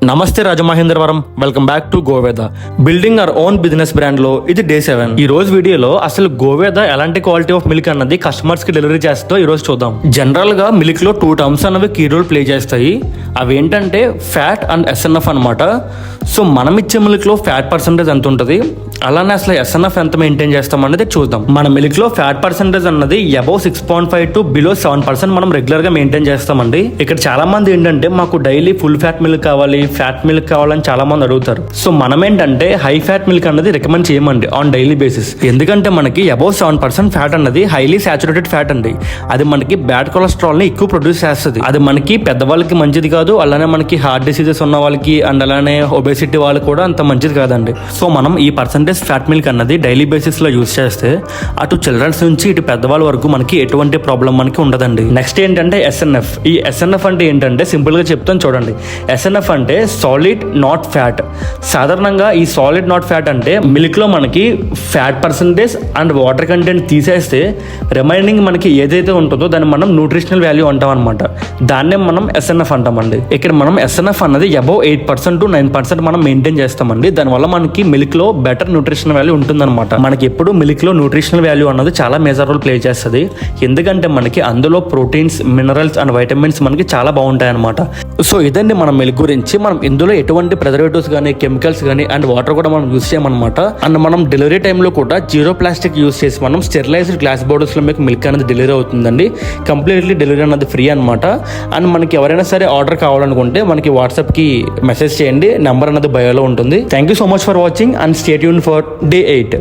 నమస్తే Rajamahendravaram, welcome back to Goveda. Building our own business brand లో ఇది డే 7. ఈ రోజు వీడియోలో అసలు గోవేద ఎలాంటి క్వాలిటీ ఆఫ్ మిల్క్ అన్నది కస్టమర్స్ కి డెలివరీ చేస్తో ఈ రోజు చూద్దాం. జనరల్ గా మిల్క్ లో 2 టర్మ్స్ అనేవి కీ రోల్ ప్లే చేస్తాయి. అవి ఏంటంటే ఫ్యాట్ అండ్ ఎస్ఎన్ఎఫ్ అనమాట. సో మనం ఇచ్చే మిల్క్ లో ఫ్యాట్ పర్సెంటేజ్ ఎంత ఉంటుంది, అలానే అసలు ఎస్ఎన్ఎఫ్ ఎంత మెయింటైన్ చేస్తాం అనేది చూద్దాం. మన మిల్క్ లో ఫ్యాట్ పర్సెంటేజ్ అన్నది అబౌవ్ 6.5 టు బిలో 7% మనం రెగ్యులర్ గా మెయింటైన్ చేస్తామండి. ఇక్కడ చాలా మంది ఏంటంటే మాకు డైలీ ఫుల్ ఫ్యాట్ మిల్క్ కావాలి, ఫ్యాట్ మిల్క్ కావాలని చాలా మంది అడుగుతారు. సో మనం ఏంటంటే హై ఫ్యాట్ మిల్క్ అన్నది రికమెండ్ చేయమండి ఆన్ డైలీ బేసిస్. ఎందుకంటే మనకి అబౌవ్ 7% ఫ్యాట్ అన్నది హైలీ సాచురేటెడ్ ఫ్యాట్ అండి. అది మనకి బ్యాడ్ కొలెస్ట్రాల్ ని ఎక్కువ ప్రొడ్యూస్ చేస్తుంది. అది మనకి పెద్దవాళ్ళకి మంచిది కాదు, అలానే మనకి హార్ట్ డిసీజెస్ ఉన్న వాళ్ళకి అండ్ అలానే ఒబేసిటీ వాళ్ళకి కూడా అంత మంచిది కాదండి. సో మనం ఈ పర్సెంటేజ్ ఫ్యాట్ మిల్క్ అన్నది డైలీ బేసిస్ లో యూజ్ చేస్తే అటు చిల్డ్రన్స్ నుంచి ఇటు పెద్దవాళ్ళ వరకు మనకి ఎటువంటి ప్రాబ్లం మనకి ఉండదండి. నెక్స్ట్ ఏంటంటే ఎస్ఎన్ఎఫ్. ఈ ఎస్ఎన్ఎఫ్ అంటే ఏంటంటే సింపుల్ గా చెప్తాను చూడండి. ఎస్ఎన్ఎఫ్ అంటే సాలిడ్ నాట్ ఫ్యాట్. సాధారణంగా ఈ సాలిడ్ నాట్ ఫ్యాట్ అంటే మిల్క్ లో మనకి fat percentage and water content తీసేస్తే రిమైనింగ్ మనకి ఏదైతే ఉంటుందో దాన్ని మనం న్యూట్రిషనల్ వాల్యూ అంటాం అనమాట. దాన్నే మనం ఎస్ఎన్ఎఫ్ అంటామండి. ఇక్కడ మనం ఎస్ఎన్ఎఫ్ అన్నది అబౌవ్ 8% టు 9% మనం మెయింటైన్ చేస్తామండి. దానివల్ల మనకి మిల్క్ లో బెటర్ న్యూట్రిషనల్ వాల్యూ ఉంటుందన్నమాట. మనకి ఎప్పుడు మిల్క్ లో న్యూట్రిషనల్ వాల్యూ అన్నది చాలా మేజర్ రోల్ ప్లే చేస్తుంది. ఎందుకంటే మనకి అందులో ప్రోటీన్స్, మినరల్స్ అండ్ వైటమిన్స్ మనకి చాలా బాగుంటాయి అనమాట. సో ఇదండి మన మిల్క్ గురించి. మనం ఇందులో ఎటువంటి ప్రిజర్వేటివ్స్ కానీ, కెమికల్స్ కానీ అండ్ వాటర్ కూడా మనం యూస్ చేయమన్నమాట. అండ్ మనం డెలివరీ టైంలో కూడా జీరో ప్లాస్టిక్ యూస్ చేసి మనం స్టెరిలైజ్డ్ గ్లాస్ బాటిల్స్ లో మీకు మిల్క్ అనేది డెలివరీ అవుతుందండి. కంప్లీట్లీ డెలివరీ అనేది ఫ్రీ అనమాట. అండ్ మనకి ఎవరైనా సరే ఆర్డర్ కావాలనుకుంటే మనకి వాట్సాప్ కి మెసేజ్ చేయండి. నెంబర్ అనేది బయోలో ఉంటుంది. Thank you so much for watching and stay tune for day 8.